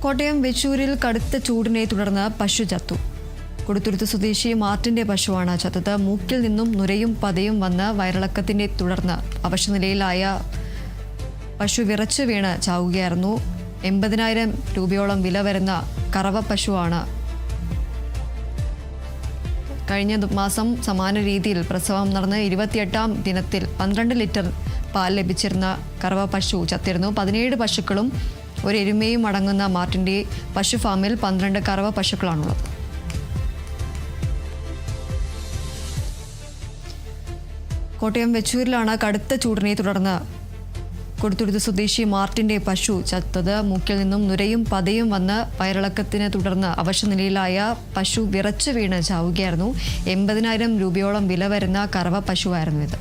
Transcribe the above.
കോട്ടയം വെച്ചൂരിൽ കടുത്ത ചൂടിനെ തുടർന്ന് പശു ചത്തു. കൊടുത്തുരുത്ത് സ്വദേശി മാർട്ടിന്റെ പശുവാണ് ചത്തത്. മൂക്കിൽ നിന്നും നുരയും പതയും വന്ന് വയറിളക്കത്തിനെ തുടർന്ന് അവശനിലയിലായ പശു വിറച്ചു വീണ് ചാവുകയായിരുന്നു. 80,000 രൂപയോളം വില വരുന്ന കറവ പശുവാണ്. കഴിഞ്ഞ മാസം സമാന രീതിയിൽ പ്രസവം നടന്ന് 28-ാം ദിനത്തിൽ 12 ലിറ്റർ പാൽ ലഭിച്ചിരുന്ന കറവ പശു ചത്തിരുന്നു. 17 പശുക്കളും ഒരു എരുമയും അടങ്ങുന്ന മാർട്ടിന്റെ പശു ഫാമിൽ 12 കറവ പശുക്കളാണുള്ളത്. കോട്ടയം വെച്ചൂരിലാണ് കടുത്ത ചൂടിനെ തുടർന്ന് കൊടുത്തുരുത്ത് സ്വദേശി മാർട്ടിന്റെ പശു ചത്തത്. മൂക്കിൽ നിന്നും നുരയും പതയും വന്ന് വയറിളക്കത്തിനെ തുടർന്ന് അവശനിലയിലായ പശു വിറച്ചു വീണ് ചാവുകയായിരുന്നു. 80,000 രൂപയോളം വില വരുന്ന കറവ പശുവായിരുന്നു ഇത്.